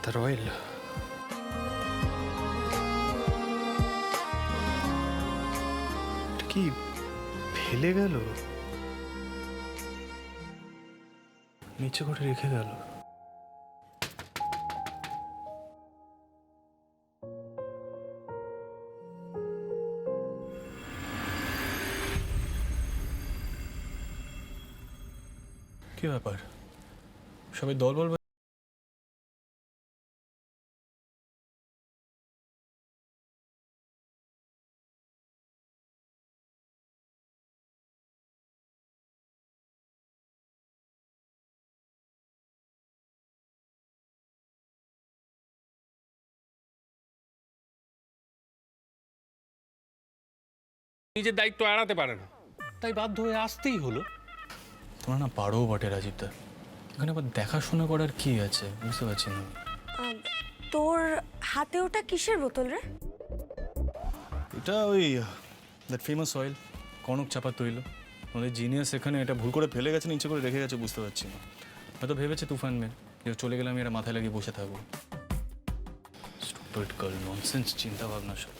তার অয়েল। কি ফেলে গেল, নিচে করে রেখে গেল। কি ব্যাপার, সবাই দলবল? নিজের দায়িত্ব এড়াতে পারে না, তাই বাধ্য হয়ে আসতেই হলো। তোমরা না পারো বটে রাজীবদা, এখানে আবার দেখাশোনা করার কি আছে বুঝতে পারছি না। তোর হাতে ওটা কিসের বোতল রে? এটা ওই দ্যাট ফেমাস অয়েল, কনক চাপা তৈল। আমাদের জিনিয়াস এখানে এটা ভুল করে ফেলে গেছে, নিচে করে রেখে গেছে, বুঝতে পারছি না। হয়তো ভেবেছে তুফান মেয়ে যে চলে গেলে আমি এটা মাথায় লাগিয়ে বসে থাকবো। স্টুপিড গার্ল, ননসেন্স চিন্তা ভাবনা সব।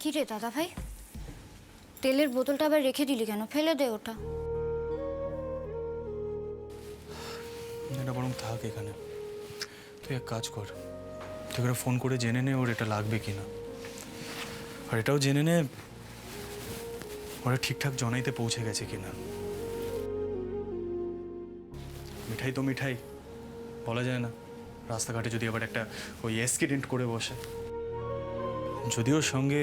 কি রে দাদা ভাই, তেলের বোতলটা আবার রেখে দিলি কেন? ফেলে দে ওটা। এটা বরং থাক এখানে। তুই এক কাজ কর, তুই করে ফোন করে জেনে নে ওর এটা লাগবে কিনা, আর এটাও জেনে নে ওরা ঠিকঠাক জনাইতে পৌঁছে গেছে কিনা। মিঠাই তো মিঠাই, বলা যায় না। রাস্তাঘাটে যদি আবার একটা ওই অ্যাক্সিডেন্ট করে বসে, যদিও সঙ্গে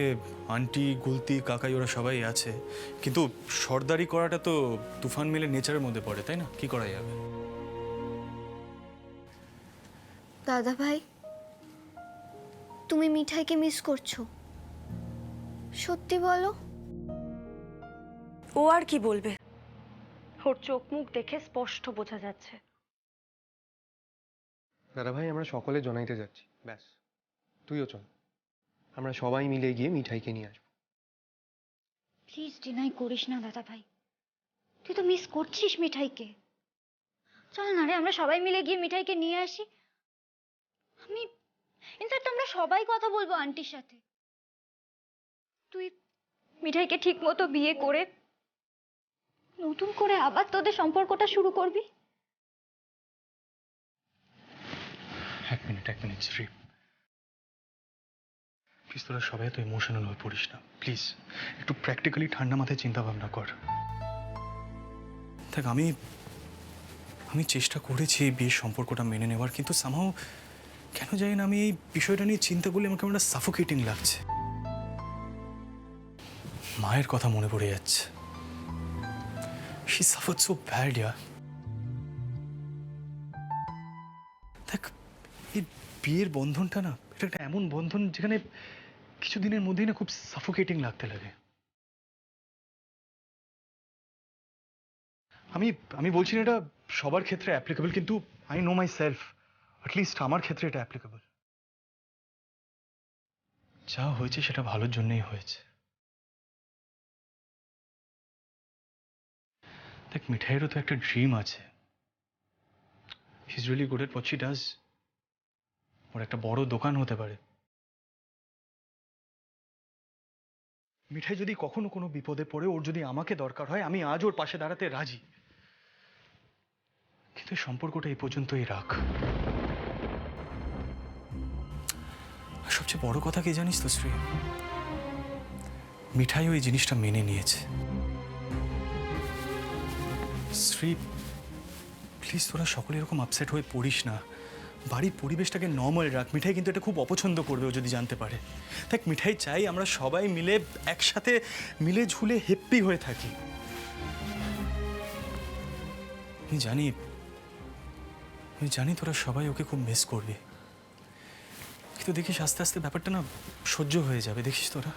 আন্টি গুলতি কাকাই ওরা সবাই আছে, কিন্তু সর্দারি করাটা তো তুফান মিলের নেচারের মধ্যে পড়ে, তাই না? কি করা যাবে? দাদা ভাই, তুমি মিঠাইকে মিস করছো? সত্যি বলো। ও আর কি বলবে, ওর চোখ মুখ দেখে স্পষ্ট বোঝা যাচ্ছে। দাদা ভাই, আমরা সকলে জনাইতে যাচ্ছি, ব্যাস। তুইও চল, আমরা সবাই মিলে গিয়ে মিঠাইকে নিয়ে আসবো। প্লিজ ডিনাই করিস না দাদা ভাই, তুই তো মিস করছিস মিঠাইকে। চল না রে, আমরা সবাই মিলে গিয়ে মিঠাইকে নিয়ে আসি। ইনফ্যাক্ট আমরা সবাই কথা বলবো আন্টির সাথে। তুই মিঠাইকে ঠিক মতো বিয়ে করে নতুন করে আবার তোদের সম্পর্কটা শুরু করবি। এক মিনিট শ্রী, প্লিজ তোরা সবাই তো ইমোশনাল হয়ে পড়িস না, প্লিজ একটু প্র্যাকটিক্যালি ঠান্ডা মাথায় চিন্তা ভাবনা কর। দেখ, আমি চেষ্টা করেছি এই বিয়ের সম্পর্কটা মেনে নেওয়ার, কিন্তু সামহাও কেন জানি না আমি এই বিষয়টা নিয়ে চিন্তা করলে আমাকে একটা সাফোকেটিং লাগছে। মায়ের কথা মনে পড়ে যাচ্ছে। She suffered so bad, yeah. দেখ, এই বিয়ের বন্ধনটা না, এটা একটা এমন বন্ধন যেখানে কিছুদিনের মধ্যেই না খুব সাফোকেটিং লাগতে লাগে। আমি বলছি না এটা সবার ক্ষেত্রে অ্যাপ্লিকেবল, কিন্তু I know my self, at least আমার ক্ষেত্রে এটা অ্যাপ্লিকেবল। যা হয়েছে সেটা ভালোর জন্যই হয়েছে। দেখ, মিঠাইয়েরও তো একটা ড্রিম আছে। She is really good at what she does. ওর একটা বড় দোকান হতে পারে। মিঠাই যদি কখনো কোনো বিপদে পড়ে, ওর যদি আমাকে দরকার হয়, আমি আজ ওর পাশে দাঁড়াতে রাজি। কিন্তু এই সম্পর্কটা এই পর্যন্তই রাখ। আর সবচেয়ে বড় কথা কি জানিস তো শ্রী, মিঠাই ওই জিনিসটা মেনে নিয়েছে। শ্রী, প্লিজ তোরা সকলে এরকম আপসেট হয়ে পড়িস না। বাড়ির পরিবেশটাকে নর্মাল রাখ। মিঠাই কিন্তু এটা খুব অপছন্দ করবে ও যদি জানতে পারে। দেখ, মিঠাই চাই আমরা সবাই মিলে একসাথে মিলে ঝুলে হ্যাপি হয়ে থাকি। আমি জানি তোরা সবাই ওকে খুব মিস করবে, কিন্তু দেখিস আস্তে আস্তে ব্যাপারটা না সহ্য হয়ে যাবে, দেখিস তোরা।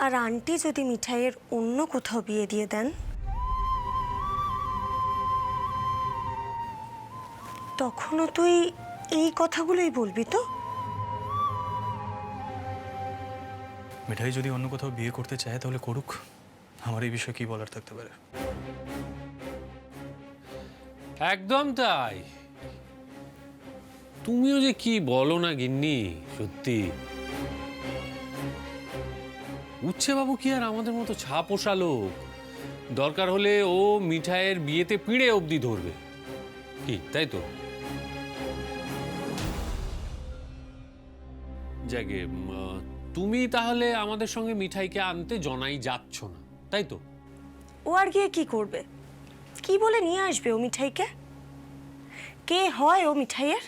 আর আন্টি যদি মিঠাইয়ের অন্য কোথাও বিয়ে দিয়ে দেন, তখনও তুই এই কথাগুলোই বলবি তো? মিঠাই যদি অন্য কোথাও বিয়ে করতে চায় তাহলে করুক, আমার এই বিষয়ে কি বলার থাকতে পারে? একদম তাই। তুমিও যে কি বলো না গিন্নি, সত্যি। উচ্ছে বাবু কি আর আমাদের মতো ছা পোষা লোক? দরকার হলে ও মিঠাইয়ের বিয়েতে পিঁড়ে অবধি ধরবে, কি তাই তো? জাগে, তুমি তাহলে আমাদের সঙ্গে মিঠাইকে আনতে জনাই যাচ্ছ না, তাই তো? ও আর গিয়ে কি করবে? কি বলে নিয়ে আসবে ও মিঠাইকে? কে হয় ও মিঠাইয়ের?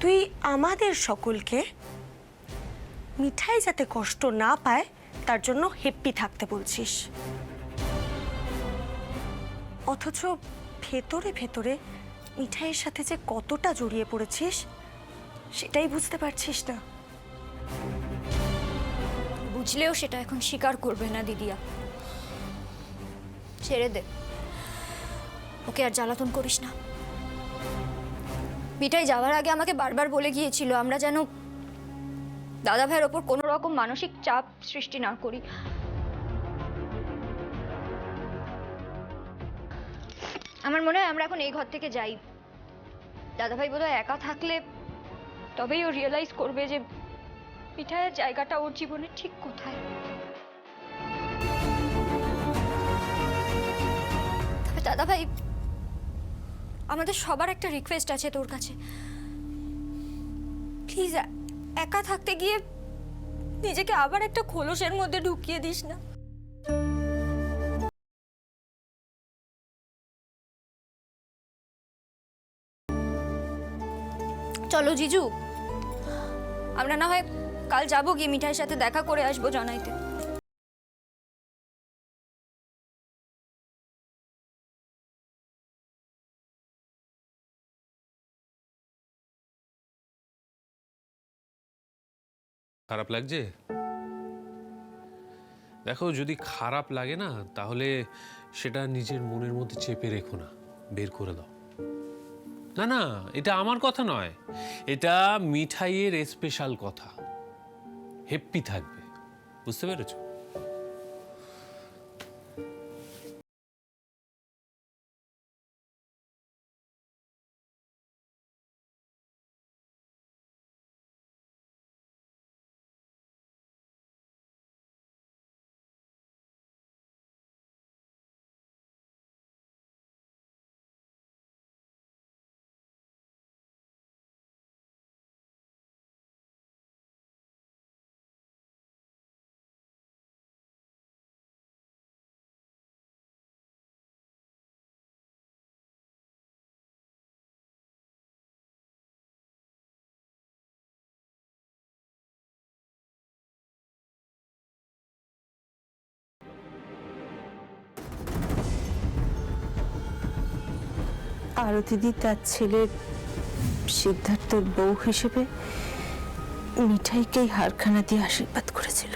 তুই আমাদের সকলকে মিঠাই যাতে কষ্ট না পায় তার জন্য হেপ্পি থাকতে বলছিস, অথচ ভেতরে ভেতরে মিঠাইয়ের সাথে যে কতটা জড়িয়ে পড়েছিস সেটাই বুঝতে পারছিস না। বুঝলেও সেটা এখন স্বীকার করবে না দিদিয়া। ছেড়ে দে, ওকে আর জ্বালাতন করিস না। মিঠাই যাওয়ার আগে আমাকে বারবার বলে গিয়েছিল আমরা যেন দাদা ভাইয়ের ওপর কোনো রকম মানসিক চাপ সৃষ্টি না করি। আমার মনে হয় আমরা এখন এই ঘর থেকে যাই। দাদা ভাই বোধহয় একা থাকলে তবেই ও রিয়েলাইজ করবে যে মিঠাইয়ের জায়গাটা ওর জীবনে ঠিক কোথায়। তবে দাদা ভাই, আমাদের সবার একটা রিকোয়েস্ট আছে তোর কাছে। প্লিজ একা থাকতে গিয়ে নিজেকে আবার একটা খোলসের মধ্যে ঢুকিয়ে দিস না। চলো জিজু, আমরা না হয় কাল যাবো, গিয়ে মিঠাইয়ের সাথে দেখা করে আসবো জানাইতে। খারাপ লাগছে? দেখো, যদি খারাপ লাগে না তাহলে সেটা নিজের মনের মধ্যে চেপে রেখো না, বের করে দাও। না না, এটা আমার কথা নয়, এটা মিঠাইয়ের স্পেশাল কথা। হ্যাপি থাকবে, বুঝতে পেরেছো? আরতিদি তার ছেলের সিদ্ধার্থর বউ হিসেবে মিঠাইকেই হারখানা দিয়ে আশীর্বাদ করেছিল।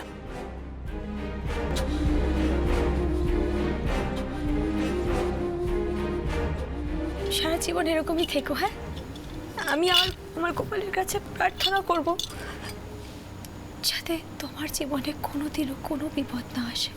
সারা জীবন এরকমই থেকো। হ্যাঁ, আমি আমার গোপালের কাছে প্রার্থনা করব যাতে তোমার জীবনে কোনোদিনও কোনো বিপদ না আসে।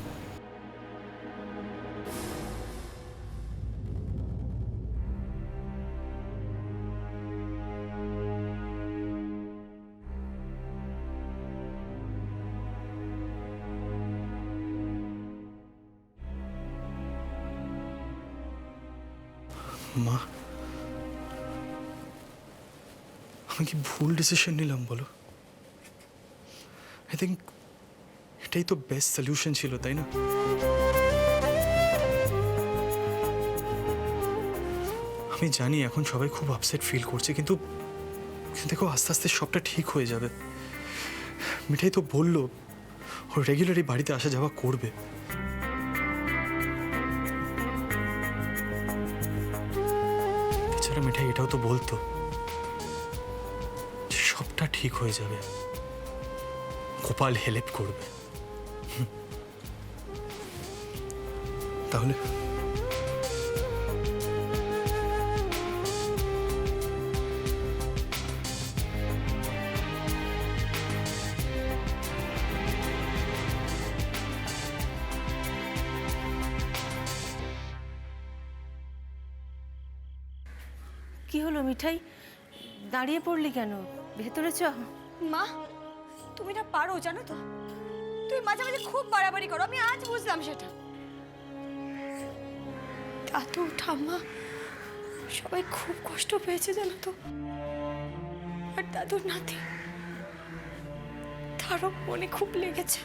মা, আমি কি ভুল ডিসিশন নিলাম বলো? আই থিঙ্ক এটাই তো বেস্ট সলিউশন ছিল, তাই না? আমি জানি এখন সবাই খুব আপসেট ফিল করছে, কিন্তু দেখো আস্তে আস্তে সবটা ঠিক হয়ে যাবে। মিঠাই তো বললো ও রেগুলারই বাড়িতে আসা যাওয়া করবে। এছাড়া মিঠাই এটাও তো বলতো যে সবটা ঠিক হয়ে যাবে, গোপাল হেল্প করবে। তাহলে কি হলো মিঠাই, দাঁড়িয়ে পড়লি কেন? ভেতরে চ। মা, তুমি না পারো জানো তো, তুমি মাঝে মাঝে খুব বাড়াবাড়ি করো, আমি আজ বুঝলাম সেটা। দাদু ঠাম্মা সবাই খুব কষ্ট পেয়েছে জানো তো, আর দাদুর নাতি তারও মনে খুব লেগেছে।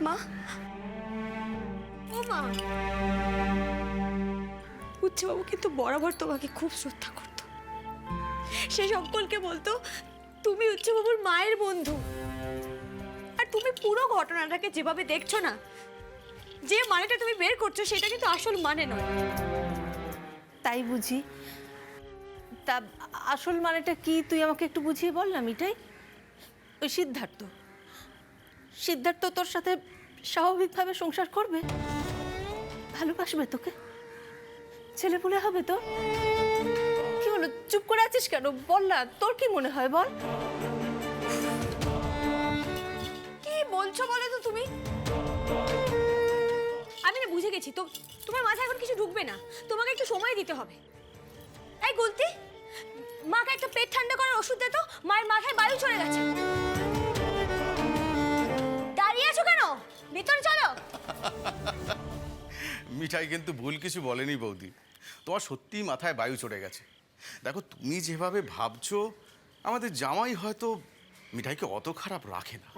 মা, ও মা, উচ্চবাবু কিন্তু বরাবর তোমাকে খুব শ্রদ্ধা করতো। সে সকলকে বলতো তুমি উচ্চবাবুর মায়ের বন্ধু। আর তুমি পুরো ঘটনাটাকে যেভাবে দেখছো না, যে মানেটা তুমি বের করছো সেটা কিন্তু আসল মানে নয়। তাই বুঝি? তা আসল মানেটা কি তুই আমাকে একটু বুঝিয়ে বল না মিঠাই। ওই সিদ্ধার্থ, সিদ্ধার্থ তোর সাথে স্বাভাবিকভাবে সংসার করবে, ভালোবাসবে তোকে, ছেলেপুলে হবে তো? কি হলো, চুপ করে আছিস কেন? বল না, তোর কি মনে হয় বল। কি বলছো বলো তো তুমি? আমি না বুঝে গেছি তো, তোমার মাথায় এখন কিছু ঢুকবে না, তোমাকে একটু সময় দিতে হবে। এই গুলতি, মাকে একটা পেট ঠান্ডা করার ওষুধ দে তো, মায়ের মাথায় বায়ু চলে গেছে। দাঁড়িয়ে আছো কেন? ভিতরে চলো। মিঠাই কিন্তু ভুল কিছু বলেনি বৌদি, তোমার সত্যিই মাথায় বায়ু চড়ে গেছে। দেখো, তুমি যেভাবে ভাবছো, আমাদের জামাই হয়তো মিঠাইকে অত খারাপ রাখে না।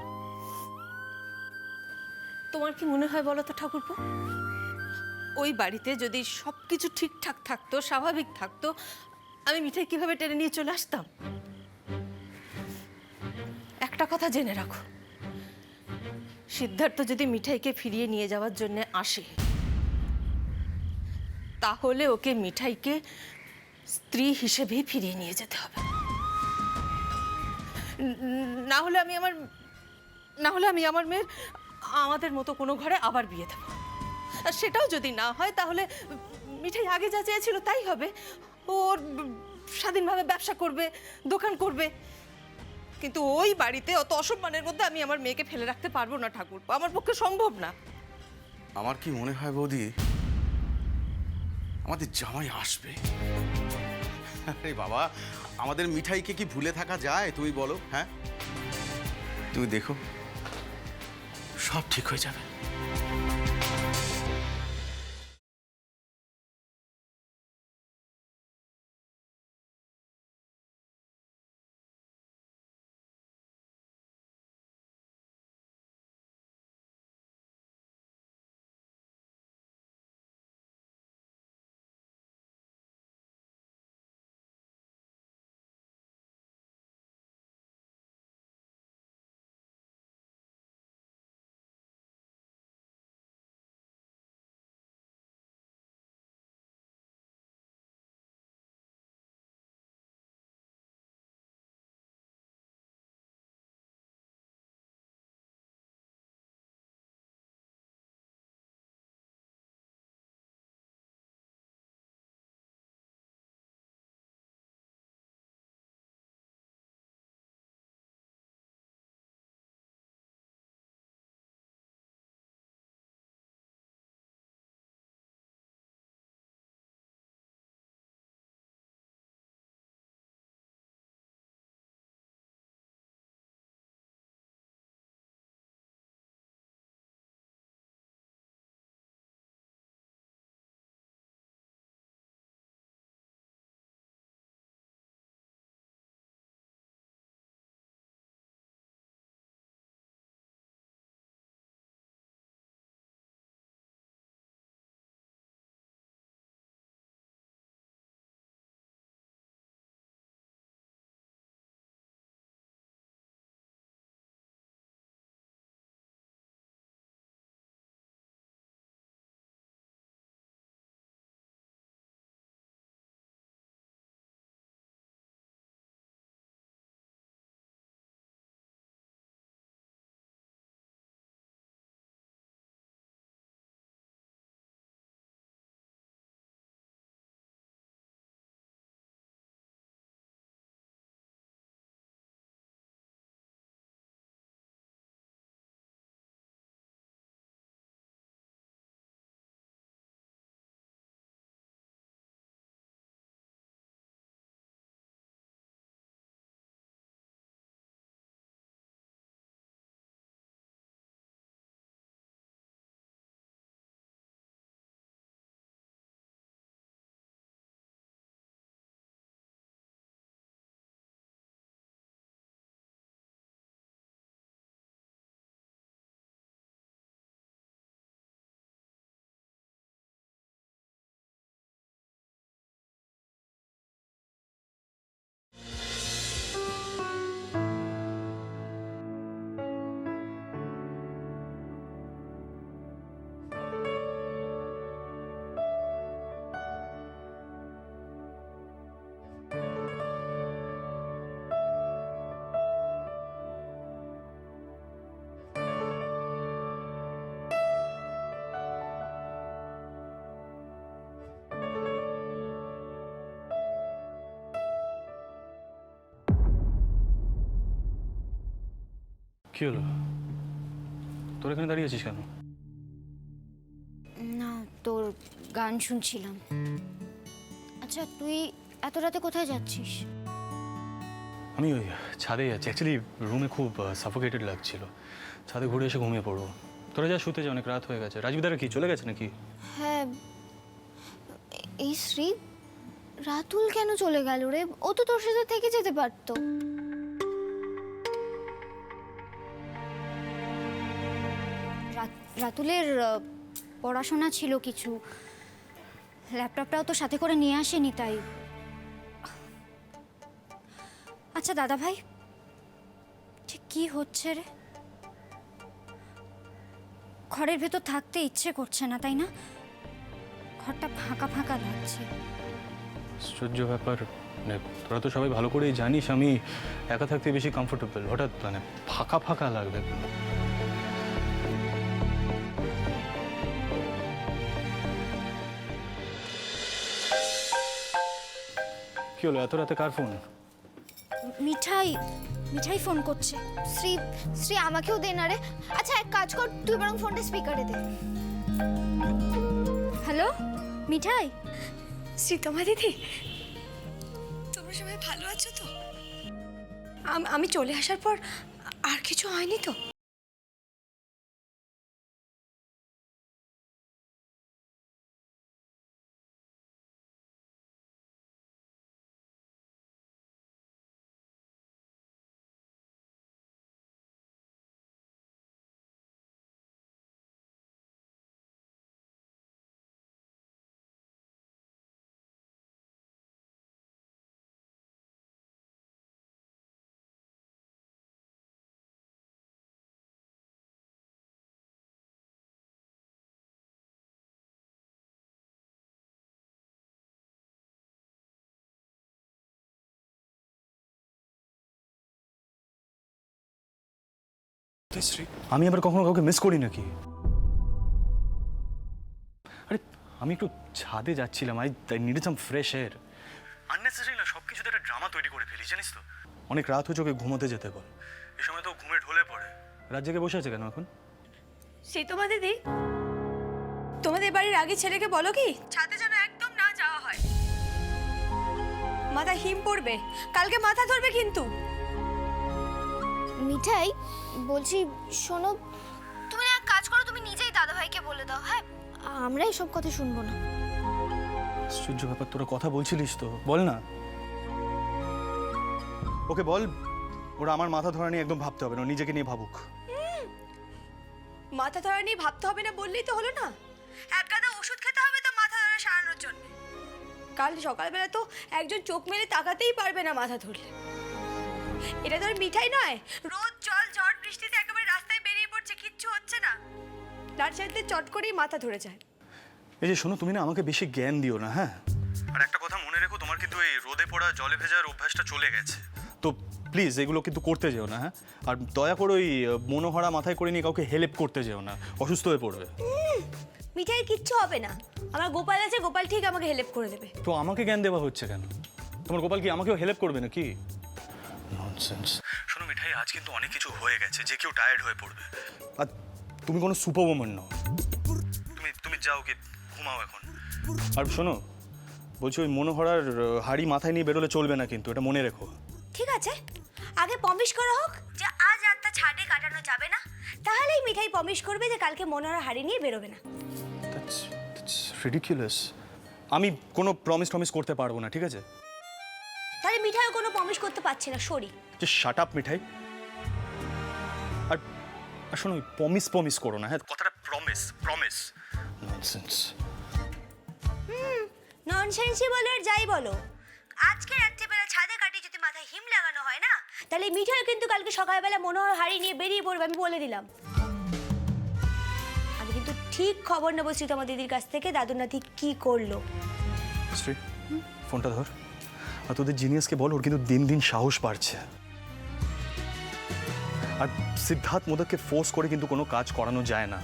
তোমার কি মনে হয় বলো তো ঠাকুরপো, ওই বাড়িতে যদি সবকিছু ঠিকঠাক থাকতো, স্বাভাবিক থাকতো, আমি মিঠাই কিভাবে টেনে নিয়ে চলে আসতাম? একটা কথা জেনে রাখো, সিদ্ধার্থ যদি মিঠাইকে ফিরিয়ে নিয়ে যাওয়ার জন্য আসে, তাহলে ওকে মিঠাইকে স্ত্রী হিসেবেই ফিরিয়ে নিয়ে যেতে হবে। না হলে আমি আমার মেয়ের আমাদের মতো কোনো ঘরে আবার বিয়ে দেবো। আর সেটাও যদি না হয়, তাহলে মিঠাই আগে যা চেয়েছিল তাই হবে। ওর স্বাধীনভাবে ব্যবসা করবে, দোকান করবে। কিন্তু ওই বাড়িতে অত অসম্মানের মধ্যে আমি আমার মেয়েকে ফেলে রাখতে পারবো না ঠাকুর, আমার পক্ষে সম্ভব না। আমার কি মনে হয় বৌদি, আমাদের জামাই আসবে। আরে বাবা, আমাদের মিঠাইকে কি ভুলে থাকা যায় তুমি বলো? হ্যাঁ, তুমি দেখো, সব ঠিক হয়ে যাবে। কি হলো? তোর এখানে দাঁড়িয়ে আছিস কেন? না, তোর গান শুনছিলাম। আচ্ছা, তুই এত রাতে কোথায় যাচ্ছিস? আমি ওই ছাদে যাচ্ছি। অ্যাকচুয়ালি রুমে খুব সাফোকেটেড লাগছিল, ছাদে ঘুরে এসে ঘুমিয়ে পড়বো। তোরা যা শুতে যা, অনেক রাত হয়ে গেছে। রাজবিদারা কি চলে গেছে নাকি? হ্যাঁ, এই শ্রী, রাতুল কেন চলে গেল রে? ও তো তোর সাথে থেকে যেতে পারতো। রাতুলের পড়াশোনা ছিল কিছু, ল্যাপটপটাও তো সাথে করে নিয়ে আসেনি তাই। আচ্ছা দাদা ভাই, ঠিক কি হচ্ছে রে? ঘরের ভেতর থাকতে ইচ্ছে করছে না, তাই না? ঘরটা ফাঁকা ফাঁকা লাগছে। আশ্চর্য ব্যাপার। মানে তোরা তো সবাই ভালো করেই জানিস আমি একা থাকতে বেশি কমফোর্টেবল। হঠাৎ মানে ফাঁকা ফাঁকা লাগবে। কি হলো, এত রাতে কার ফোন? মিঠাই মিঠাই ফোন করছে। শ্রী শ্রী, আমাকেও দে না রে। আচ্ছা এক কাজ কর, তুই বরং ফোনটা স্পিকারে দে। হ্যালো মিঠাই। শ্রীতমা দিদি, তোমরা সবাই ভালো আছো তো? আমি চলে আসার পর আর কিছু হয়নি তো? আমি আবার কখনো কাউকে মিস করি নাকি? আরে আমি একটু ছাদে যাচ্ছিলাম, I needed some fresh air. Unnecessary না সব কিছুতে একটা ড্রামা তৈরি করে ফেলি, জানিস তো? অনেক রাত হয়েছে, ওকে ঘুমোতে যেতে বল। এই সময় তো ঘুমে ঢলে পড়ে। রাত জেগে বসে আছে কেন এখন? শ্রীতমা দিদি, তোমাদের বাড়ির আগে ছেলেকে বলো কি ছাদে যেন একদম না যাওয়া হয়। মাথা হিম পড়বে, কালকে মাথা ধরবে কিন্তু। মিঠাই বলছি, শোনো, তুমি এক কাজ করো, তুমি নিজেই দাদা ভাইকে বলে দাও। হ্যাঁ, আমরা এসব কথা শুনবো না। আশ্চর্য ব্যাপার, তোরা কথা বলছিলিস তো, বল না। ওকে বল, ওরা আমার মাথা ধরা নিয়ে একদম ভাবতে হবে না, ও নিজেকে নিয়ে ভাবুক। মাথা ধরা নিয়ে ভাবতে হবে না বললেই তো হলো না? এক গাদা ওষুধ খেতে হবে তো মাথা ধরা সারানোর জন্য। কাল সকালবেলা তো একজন চোখ মেলে তাকাতেই পারবে না মাথা ধরলে। এটা তো আর মিঠাই নয়, রোদ জল ঝড় বৃষ্টিতে একেবারে রাস্তায় বেরিয়ে পড়ছে, কিচ্ছু হচ্ছে না, নার্সারিতে চট করেই মাথা ধরে যায়। এই যে শোনো, তুমি না আমাকে বেশি জ্ঞান দিও না, হ্যাঁ? আর একটা কথা মনে রেখো, তোমার কিন্তু এই রোদে পড়া জলে ভেজার অভ্যাসটা চলে গেছে তো। প্লিজ এগুলো কিন্তু করতে যেও না, হ্যাঁ? আর দয়া করে ওই মনোহরা মাথায় করে নিয়ে কাউকে হেল্প করতে যেও না, অসুস্থ হয়ে পড়বে। মিঠাইয়ের কিচ্ছু হবে না, আমার গোপাল আছে, গোপাল ঠিক আমাকে হেল্প করে দেবে। তো আমাকে জ্ঞান দেওয়া হচ্ছে কেন? তোমার গোপাল কি আমাকেও হেল্প করবে নাকি? ননসেন্স। শোনো মিঠাই, আজ কিন্তু অনেক কিছু হয়ে গেছে, যে কেউ টায়ার্ড হয়ে পড়বে। আর তুমি কোনো সুপার ওম্যান নও। তুমি যাও, কি ঘুমাও এখন। আর শোনো, বলছি ওই মনোহরার হাড়ি মাথায় নিয়ে বেরোলে চলবে না কিন্তু, এটা মনে রেখো। ঠিক আছে, আগে প্রমিস করা হোক যে আজ রাতটা ছাদে কাটানো যাবে না, তাহলেই মিঠাই প্রমিস করবে যে কালকে মনোহরা হাড়ি নিয়ে বেরোবে না। That's ridiculous. আমি কোনো প্রমিস করতে পারবো না, ঠিক আছে? তাহলে মিঠাইও কোনো প্রমিস করতে পারছে না, সরি। যে শাট আপ মিঠাই। আর আর শোনো, প্রমিস করো না, হ্যাঁ? কথাটা প্রমিস। ননসেন্স। ননসেন্সই বলো আর যাই বলো, আজকে রাত্রিবেলা ছাদে কাটিয়ে যদি মাথায় হিম লাগানো হয় না, তাহলে মিঠাই কিন্তু কালকে সকালবেলা মনোহর হাড়ি নিয়ে বেরিয়ে পড়বে, আমি বলে দিলাম। আমি কিন্তু ঠিক খবর নেবো শ্রীতমা দিদির কাছ থেকে দাদুর নাতি কি করলো। শ্রী, ফোনটা ধর। আর তোদের জিনিয়াসকে বল, ওর কিন্তু দিন দিন সাহস বাড়ছে। আর সিদ্ধার্থ মোদককে ফোর্স করে কিন্তু কোনো কাজ করানো যায় না।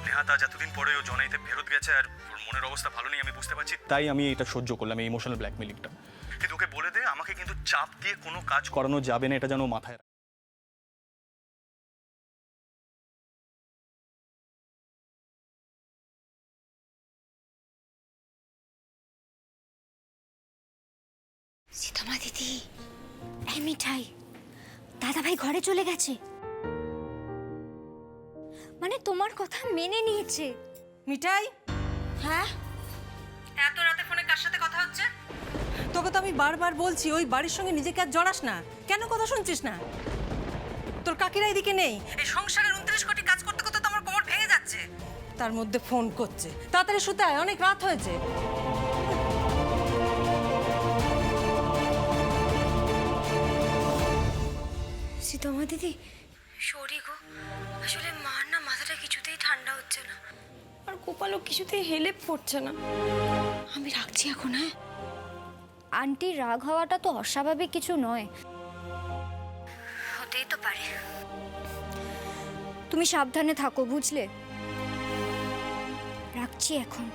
নেহাত আজ এতদিন পরে ও জনাইতে ফেরত গেছে, আর ওর মনের অবস্থা ভালো নেই, আমি বুঝতে পারছি, তাই আমি এটা সহ্য করলাম, এই ইমোশনাল ব্ল্যাকমেলিংটা। কিন্তু ওকে বলে দে, আমাকে কিন্তু চাপ দিয়ে কোনো কাজ করানো যাবে না, এটা যেন মাথায় সীতামা দিদি, এই মিঠাই, দাদাভাই ঘরে চলে গেছে। মানে তোমার কথা মেনে নিয়েছে। মিঠাই, হ্যাঁ, এত রাতে ফোনে কার সাথে কথা হচ্ছে? তোকে তো আমি বারবার বলছি ওই বাড়ির সঙ্গে নিজেকে আর জড়াস না। কেন কথা শুনছিস না? তোর কাকিরা এদিকে নেই। এই সংসারের 29 কোটি কাজ করতে করতে তো আমার কোমর ভেঙে যাচ্ছে। তার মধ্যে ফোন করছে, তাড়াতাড়ি শুতে আয়, অনেক রাত হয়েছে। সীতামা দিদি, সরি গো, আসলে মার না মাথাটা কিছুতেই ঠান্ডা হচ্ছে না, আর গোপালও কিছুতেই হেলে পড়ছে না। আমি রাখছি এখন, হ্যাঁ? আন্টির রাগ হওয়াটা তো অস্বাভাবিক কিছু নয়, হতেই তো পারে। তুমি সাবধানে থাকো, বুঝলে? রাখছি এখন।